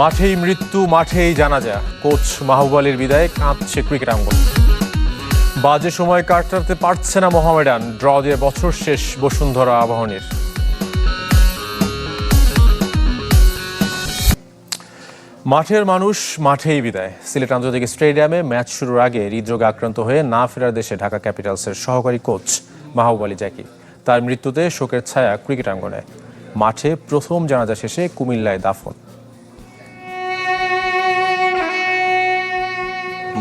মাঠেই মৃত্যু, মাঠেই জানাজা। কোচ মাহবুব আলীর বিদায়ে কাঁদছে ক্রিকেট আঙ্গন। বাজে সময় কাটাতে পারছে না মোহামেডান। ড্র দিয়ে বছর শেষ বসুন্ধরা আবাহনীর। মাঠের মানুষ মাঠেই বিদায়। সিলেট আন্তর্জাতিক স্টেডিয়ামে ম্যাচ শুরুর আগে হৃদরোগে আক্রান্ত হয়ে না ফেরার দেশে ঢাকা ক্যাপিটালসের সহকারী কোচ মাহবুব আলী জাকি। তার মৃত্যুতে শোকের ছায়া ক্রিকেট আঙ্গনে। মাঠে প্রথম জানাজা শেষে কুমিল্লায় দাফন।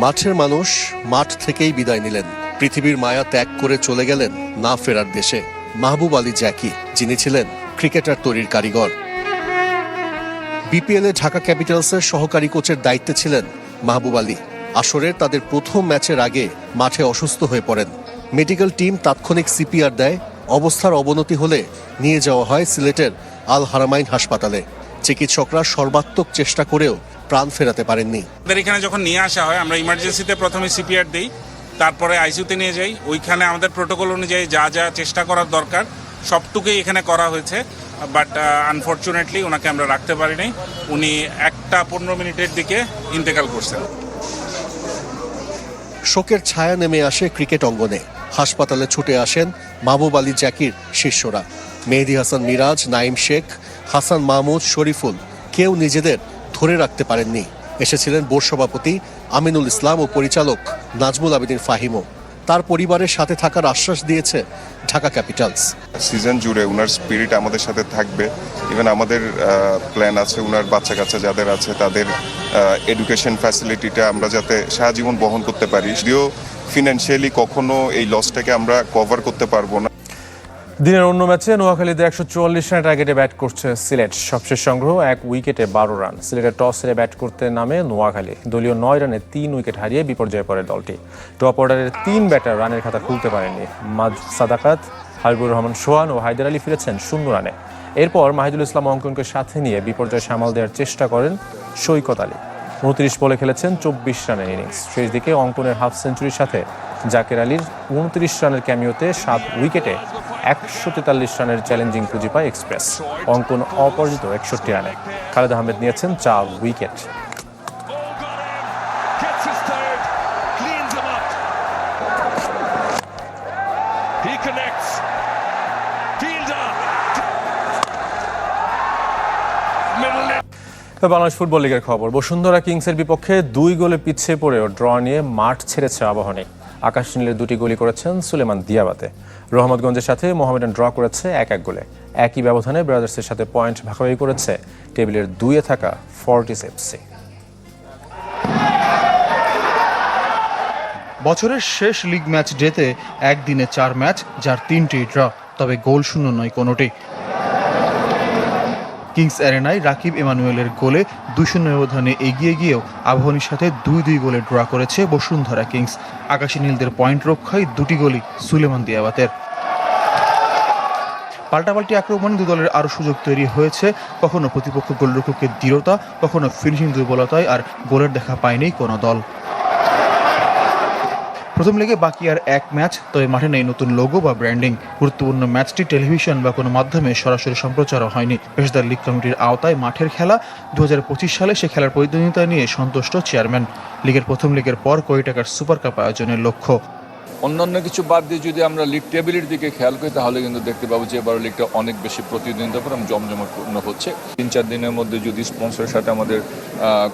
মাঠের মানুষ মাঠ থেকেই বিদায় নিলেন। পৃথিবীর মায়া ত্যাগ করে চলে গেলেন না ফেরার দেশে মাহবুব আলী জাকি, যিনি ছিলেন ক্রিকেটার তৈরির কারিগর। বিপিএলে ঢাকা ক্যাপিটালসের সহকারী কোচের দায়িত্বে ছিলেন মাহবুব আলী। আসরের তাদের প্রথম ম্যাচের আগে মাঠে অসুস্থ হয়ে পড়েন। মেডিকেল টিম তাৎক্ষণিক সিপিআর দেয়। অবস্থার অবনতি হলে নিয়ে যাওয়া হয় সিলেটের আল হারামাইন হাসপাতালে। চিকিৎসকরা সর্বাত্মক চেষ্টা করেও প্রাণ ফেরাতে পারেননি। আমাদের এখানে যখন নিয়ে আসা হয়, আমরা ইমার্জেন্সিতে প্রথমে সিপিআর দিই, তারপরে আইসিইউতে নিয়ে যাই। ওইখানে আমাদের প্রোটোকল অনুযায়ী যা যা চেষ্টা করার দরকার সবটুকুই এখানে করা হয়েছে। বাট আনফর্চুনেটলি ওনাকে আমরা রাখতে পারি নাই। উনি 1:15 দিকে ইন্তেকাল করছেন। শোকের ছায়া নেমে আসে ক্রিকেট অঙ্গনে। হাসপাতালে ছুটে আসেন মাহবুব আলী জাকির শিষ্যরা। মেহেদী হাসান মিরাজ, নাইম শেখ, হাসান মাহমুদ, শরীফুল কেউ নিজেদের ধরে রাখতে পারেননি। এসেছিলেন বোর্ড সভাপতি আমিনুল ইসলাম ও পরিচালক নাজমুল আবেদিন ফাহিমও। তার পরিবারের সাথে থাকার আশ্বাস দিয়েছে ঢাকা ক্যাপিটালস। সিজন জুড়ে উনার স্পিরিট আমাদের সাথে থাকবে। ইভেন আমাদের প্ল্যান আছে উনার বাচ্চা কাচ্চা যাদের আছে তাদের এডুকেশন ফ্যাসিলিটিটা আমরা যাতে সারা জীবন বহন করতে পারি। যদিও ফিনান্সিয়ালি কখনো এই লসটাকে আমরা কভার করতে পারবো না। দিনের অন্য ম্যাচে নোয়াখালীতে 144 রানের টার্গেটে ব্যাট করছে সিলেট। সবশেষ সংগ্রহ 1 উইকেটে 12 রান। সিলেটের টস হেরে ব্যাট করতে নামে নোয়াখালী। দলীয় 9 রানে 3 উইকেট হারিয়ে বিপর্যয়ে পড়ে দলটি। টপ অর্ডারের 3 ব্যাটার রানের খাতা খুলতে পারেননি। সাদাকাত, হাবিবুর রহমান সোহান ও হায়দার আলী ফিরেছেন 0 রানে। এরপর মাহিদুল ইসলাম অঙ্কনকে সাথে নিয়ে বিপর্যয় সামাল দেওয়ার চেষ্টা করেন সৈকত আলী। 29 বলে খেলেছেন 24 রানের ইনিংস। শেষ দিকে অঙ্কনের হাফ সেঞ্চুরির সাথে জাকের আলীর 29 রানের ক্যামিওতে 7 উইকেটে 143 রানের চ্যালেঞ্জিং পুঁজি পায় এক্সপ্রেস। অঙ্কন অপরাজিত 61 রানে। খালেদ আহমেদ নিয়েছেন 4 উইকেট। বাংলাদেশ ফুটবল লিগের খবর। বসুন্ধরা কিংসের বিপক্ষে 2 গোলে পিছিয়ে পড়েও ড্র নিয়ে মাঠ ছেড়েছে আবাহনী। আকাশ নীলের 2টি গোলই করেছেন সুলেমান দিয়াবাতে। রহমতগঞ্জের সাথে মোহামেডান ড্র করেছে 1-1 গোলে। একই ব্যবধানে ব্রাদার্সের সাথে পয়েন্ট ভাগাভাগি করেছে টেবিলের 2-এ থাকা ফর্টিস এফসি। বছরের শেষ লিগ ম্যাচ ডেতে একদিনে 4 ম্যাচ, যার 3টি ড্র, তবে গোল শূন্য নয় কোনোটি। কিংস অ্যারেনায় রাকিব এমানুয়েলের গোলে 2-0 ব্যবধানে এগিয়ে গিয়েও আবাহনীর সাথে 2-2 গোলে ড্র করেছে বসুন্ধরা কিংস। আকাশী নীলদের পয়েন্ট রক্ষায় 2টি গোলই সুলেমান দিয়াবাতের। পাল্টাপাল্টি আক্রমণে দু দলের আরও সুযোগ তৈরি হয়েছে। কখনো প্রতিপক্ষ গোলরক্ষকের দৃঢ়তা, কখনো ফিনিশিং দুর্বলতায় আর গোলের দেখা পায়নি কোনো দল। প্রথম লেগে বাকি আর 1 ম্যাচ, তবে মাঠে নেই নতুন লোগো বা ব্র্যান্ডিং। গুরুত্বপূর্ণ ম্যাচটি টেলিভিশন বা কোনো মাধ্যমে সরাসরি সম্প্রচারও হয়নি। পেশাদার লিগ কমিটির আওতায় মাঠের খেলা। 2025 সালে সে খেলার প্রতিদ্বন্দ্বিতা নিয়ে সন্তুষ্ট চেয়ারম্যান। লিগের প্রথম লেগের পর কোটি টাকার সুপার কাপ আয়োজনের লক্ষ্য। অন্যান্য কিছু বাদ দিয়ে যদি আমরা লিগ টেবিলের দিকে খেয়াল করি তাহলে কিন্তু দেখতে পাবো যে এবার লিগটা অনেক বেশি প্রতিদ্বন্দ্বিতা এবং জমজমাটপূর্ণ হচ্ছে। 3-4 দিনের মধ্যে যদি স্পন্সরের সাথে আমাদের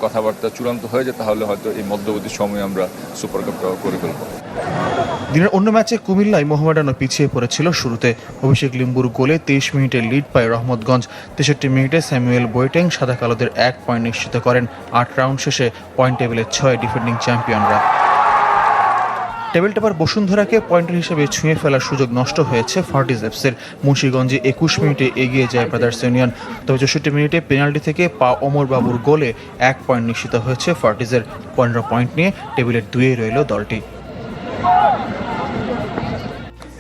কথাবার্তা চূড়ান্ত হয়ে যায় তাহলে হয়তো এই মধ্যবর্তী সময়ে আমরা সুপার কাপটা করে ফেলবো। দিনের অন্য ম্যাচে কুমিল্লায় মোহামেডানও পিছিয়ে পড়েছিল শুরুতে। অভিষেক লিম্বুর গোলে 23 মিনিটে লিড পায় রহমতগঞ্জ। 63 মিনিটে স্যামুয়েল বোয়েটেং সাদা কালোদের 1 পয়েন্ট নিশ্চিত করেন। 8 রাউন্ড শেষে পয়েন্ট টেবিলে 6 ডিফেন্ডিং চ্যাম্পিয়নরা। টেবিল টপার বসুন্ধরাকে পয়েন্টের হিসেবে ছুঁয়ে ফেলার সুযোগ নষ্ট হয়েছে ফর্টিস এফসির। মুন্সিগঞ্জে 21 মিনিটে এগিয়ে যায় ব্রাদার্স ইউনিয়ন। তবে 64 মিনিটে পেনাল্টি থেকে ওমর বাবুর গোলে 1 পয়েন্ট নিশ্চিত হয়েছে ফর্টিসের। 15 পয়েন্ট নিয়ে টেবিলের 2-এ রইল দলটি।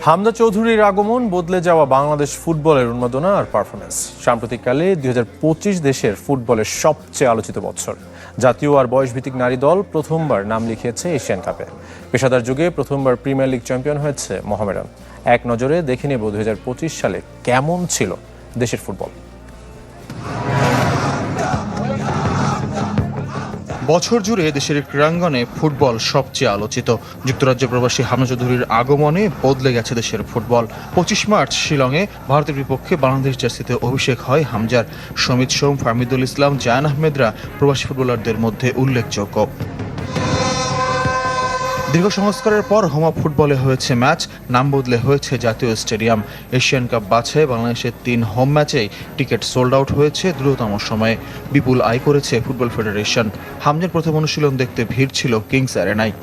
হামজা চৌধুরীর আগমন বদলে যাওয়া বাংলাদেশ ফুটবলের উন্মাদনা আর পারফরমেন্স। সাম্প্রতিককালে 2025 দেশের ফুটবলের সবচেয়ে আলোচিত বছর। জাতীয় আর বয়সভিত্তিক নারী দল প্রথমবার নাম লিখিয়েছে এশিয়ান কাপে। পেশাদার যুগে প্রথমবার প্রিমিয়ার লিগ চ্যাম্পিয়ন হয়েছে মোহামেডান। এক নজরে দেখে নেব 2025 সালে কেমন ছিল দেশের ফুটবল। বছর জুড়ে দেশের ক্রীড়াঙ্গনে ফুটবল সবচেয়ে আলোচিত। যুক্তরাজ্য প্রবাসী হামজা চৌধুরীর আগমনে বদলে গেছে দেশের ফুটবল। 25 মার্চ শিলংয়ে ভারতের বিপক্ষে বাংলাদেশ জার্সিতে অভিষেক হয় হামজার। সমিত সোম, ফাহমিদুল ইসলাম, জায়ান আহমেদরা প্রবাসী ফুটবলারদের মধ্যে উল্লেখযোগ্য। দীর্ঘ সংস্কারের পর হোমা ফুটবলে হয়েছে ম্যাচ, নাম বদলে হয়েছে জাতীয় স্টেডিয়াম। এশিয়ান কাপ বাছাই বাংলাদেশের 3 হোম ম্যাচেই টিকিট সোল্ড আউট হয়েছে দ্রুততম সময়ে। বিপুল আয় করেছে ফুটবল ফেডারেশন। হামজার প্রথম অনুশীলন দেখতে ভিড় ছিল কিংস অ্যারেনায়।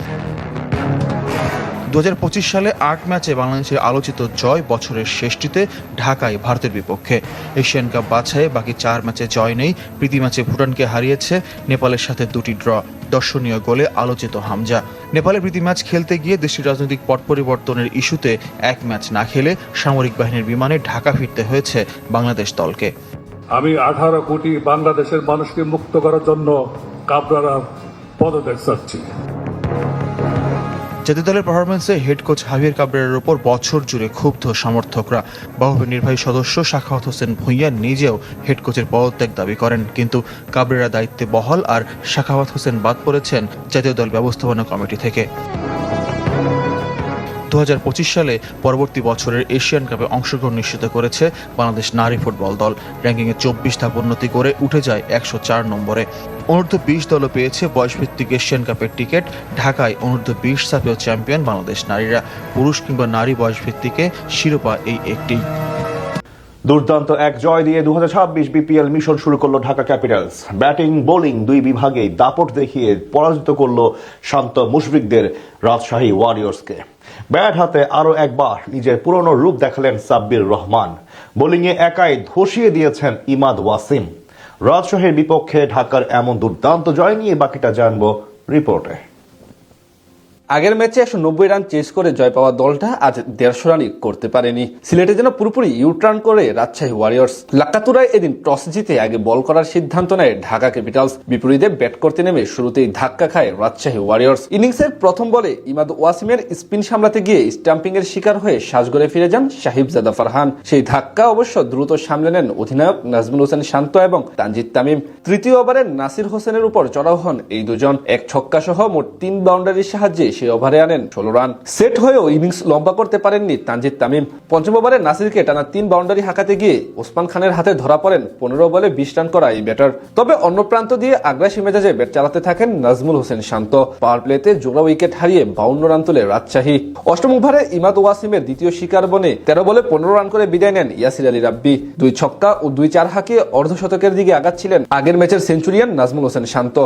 2025 সালে 8 ম্যাচে বাংলাদেশের আলোচিত জয়, বছরের শেষটিতে ঢাকায় ভারতের বিপক্ষে। এশিয়ান কাপ বাছাইয়ে বাকি 4 ম্যাচে জয় নেই। প্রীতি ম্যাচে ভুটানকে হারিয়েছে, নেপালের সাথে 2টি ড্র। দর্শনীয় গোলে আলোচিত হামজা। নেপালে প্রীতি ম্যাচ খেলতে গিয়ে দেশটির রাজনৈতিক পট পরিবর্তনের ইস্যুতে 1 ম্যাচ না খেলে সামরিক বাহিনীর বিমানে ঢাকা ফিরতে হয়েছে বাংলাদেশ দলকে। আমি 18 কোটি বাংলাদেশের মানুষকে মুক্ত করার জন্য কাবরারা পদত্যাগ চাচ্ছি। জাতীয় দলের পারফরমেন্সে হেড কোচ হাভিয়ার কাবরেরার উপর বছর জুড়ে ক্ষুব্ধ সমর্থকরা। বাফুফের নির্বাহী সদস্য সাখাওয়াত হোসেন ভূঁইয়া নিজেও হেড কোচের পদত্যাগ দাবি করেন, কিন্তু কাবরেরা দায়িত্বে বহাল আর সাখাওয়াত হোসেন বাদ পড়েছেন জাতীয় দল ব্যবস্থাপনা কমিটি থেকে। 2025 সালে পরবর্তী বছরের এশিয়ান কাপে অংশগ্রহণ নিশ্চিত করেছে বাংলাদেশ নারী ফুটবল দল। র্যাঙ্কিংয়ে 24 ধাপ উন্নতি করে উঠে যায় 104 নম্বরে। অনূর্ধ্ব 20 দলও পেয়েছে বয়সভিত্তিক এশিয়ান কাপের টিকিট। ঢাকায় অনূর্ধ্ব 20 সাপেও চ্যাম্পিয়ন বাংলাদেশ নারীরা। পুরুষ কিংবা নারী বয়সভিত্তিকে শিরোপা এই একটি। দুর্দান্ত এক জয় দিয়ে 2026 বিপিএল মিশন শুরু করলো ঢাকা ক্যাপিটালস। ব্যাটিং বোলিং দুই বিভাগেই দাপট দেখিয়ে পরাজিত করলো শান্ত মুশফিকদের রাজশাহী ওয়ারিয়র্সকে। ব্যাট হাতে আরও একবার নিজের পুরনো রূপ দেখালেন সাব্বির রহমান। বোলিংয়ে একাই ধসিয়ে দিয়েছেন ইমাদ ওয়াসিম। রাজশাহীর বিপক্ষে ঢাকার এমন দুর্দান্ত জয় নিয়ে বাকিটা জানবো রিপোর্টে। আগের ম্যাচে 190 রান চেস করে জয় পাওয়া দলটা আজ 150 রানই করতে পারেনি। সিলেটে যেন পুরোপুরি ইউটার্ন করে রাজশাহী ওয়ারিয়র্স। লাক্কাতুরায় এদিন টস জিতে আগে বল করার সিদ্ধান্ত নেয় ঢাকা ক্যাপিটালস। বিপরীতে ব্যাট করতে নেমে শুরুতেই ধাক্কা খায় রাজশাহী ওয়ারিয়র্স। ইনিংসের প্রথম বলে ইমাদ ওয়াসিমের স্পিন সামলাতে গিয়ে স্টাম্পিং এর শিকার হয়ে সাজঘরে ফিরে যান সাহিবজাদা ফারহান। সেই ধাক্কা অবশ্য দ্রুত সামলে নেন অধিনায়ক নাজমুল হোসেন শান্ত এবং তানজিদ তামিম। তৃতীয় ওভারে নাসির হোসেনের উপর চড়াও হন এই দুজন। এক ছক্কা সহ মোট 3 বাউন্ডারির সাহায্যে সেই ওভারে আনেন 16 রান। সেট হয়েও ইনিংস লম্বা করতে পারেননি তানজিদ তামিম। পঞ্চম ওভারে নাসিরকে টানা 3 বাউন্ডারি হাঁকাতে গিয়ে ওসমান খানের হাতে ধরা পড়েন 15 বলে 20 রান করা এই ব্যাটার। তবে অন্য প্রান্ত দিয়ে আগ্রাসী মেজাজে ব্যাট চালাতে থাকেন নাজমুল হোসেন শান্ত। পাওয়ার প্লেতে জোড়া উইকেট হারিয়ে 52 রান তুলে রাজশাহী। অষ্টম ওভারে ইমাদ ওয়াসিমের দ্বিতীয় শিকার বনে 13 বলে 15 রান করে বিদায় নেন ইয়াসির আলী রাব্বি। 2 ছক্কা ও 2 চার হাঁকিয়ে অর্ধশতকের দিকে আগাচ্ছিলেন আগের ম্যাচের সেঞ্চুরিয়ান নাজমুল হোসেন শান্ত।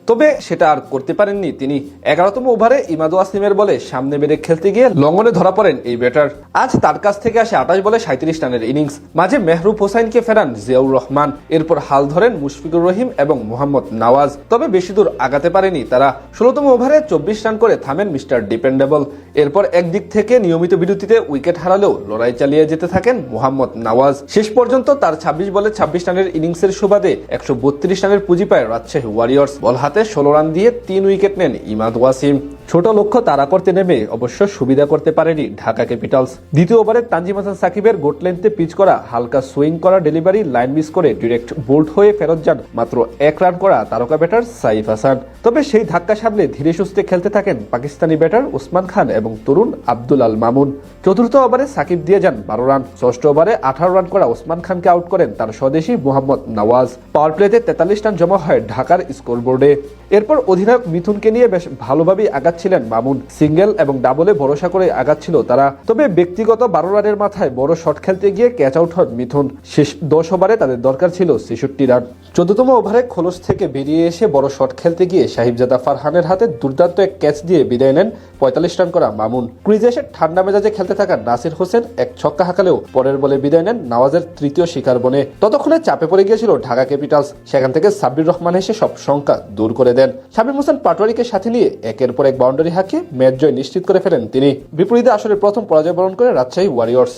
তবে সেটা আর করতে পারেননি তিনি। 11তম ওভারে ইমাদ ওয়াসিমের বলে সামনে বেড়ে খেলতে গিয়ে লঙ্গনে ধরা পড়েন এই ব্যাটার। আজ তার কাছ থেকে আসে 28 বলে 37 রানের ইনিংস। মাঝে মেহরুব হোসাইনকে ফেরান জিয়াউর রহমান। এরপর হাল ধরেন মুশফিকুর রহিম এবং মোহাম্মদ নওয়াজ। তবে বেশি দূর আগাতে পারেনি তারা। 16তম ওভারে 24 রান করে থামেন মিস্টার ডিপেন্ডেবল। এরপর একদিক থেকে নিয়মিত বিরতিতে উইকেট হারালেও লড়াই চালিয়ে যেতে থাকেন মোহাম্মদ নওয়াজ। শেষ পর্যন্ত তার 26 বলে 26 রানের ইনিংসের সুবাদে 132 রানের পুঁজি পায় রাজশাহী ওয়ারিয়র্স। বল হাতে 16 রান দিয়ে 3 উইকেট নেন ইমাদ ওয়াসিম। ছোট লক্ষ্য তাড়া করতে নেমে অবশ্য সুবিধা করতে পারেনি ঢাকা ক্যাপিটালস। দ্বিতীয় ওভারে তানজিম হাসান সাকিবের গোট লেন্থে পিচ করা হালকা সুইং করা ডেলিভারি লাইন মিস করে ডিরেক্ট বোল্ড হয়ে ফেরত যান মাত্র 1 রান করা তারকা ব্যাটার সাইফ হাসান। তবে সেই ধাক্কা সামলে ধীরে সুস্থে খেলতে থাকেন পাকিস্তানি ব্যাটার ওসমান খান এবং তরুণ আব্দুল আল মামুন। চতুর্থ ওভারে সাকিব দিয়ে যান 12 রান। ষষ্ঠ ওভারে 18 রান করা ওসমান খানকে আউট করেন তার স্বদেশী মোহাম্মদ নওয়াজ। পাওয়ার প্লেতে 43 রান জমা হয় ঢাকার স্কোরবোর্ডে। এরপর অধিনায়ক মিথুনকে নিয়ে বেশ ভালোভাবেই আগাচ্ছিলেন মামুন। সিঙ্গেল এবং ডাবলে ভরসা করে আগাচ্ছিল তারা। তবে ব্যক্তিগত 12 রানের মাথায় বড় শট খেলতে গিয়ে ক্যাচ আউট হন মিথুন। শেষ 10 ওভারে তাদের দরকার ছিল 66 রান। 14তম ওভারে খোলস থেকে বেরিয়ে এসে বড় শট খেলতে গিয়ে সাহিবজাদা ফারহানের হাতে দুর্দান্ত এক ক্যাচ দিয়ে বিদায় নেন 45 রান করা মামুন। ক্রিজে এসে ঠান্ডা মেজাজে খেলতে থাকা নাসির হোসেন এক ছক্কা হাঁকালেও পরের বলে বিদায় নেন নওয়াজের তৃতীয় শিকার বনে। ততক্ষণে চাপে পড়ে গিয়েছিল ঢাকা ক্যাপিটালস। সেখান থেকে সাব্বির রহমান এসে সব শঙ্কা দূর করে দেন। শামীম হোসেন পাটোয়ারিকে সাথে নিয়ে একের পর এক বাউন্ডারি হাঁকিয়ে ম্যাচ জয় নিশ্চিত করে ফেলেন তিনি। বিপরীতে আসলে প্রথম পরাজয় বরণ করে রাজশাহী ওয়ারিয়র্স।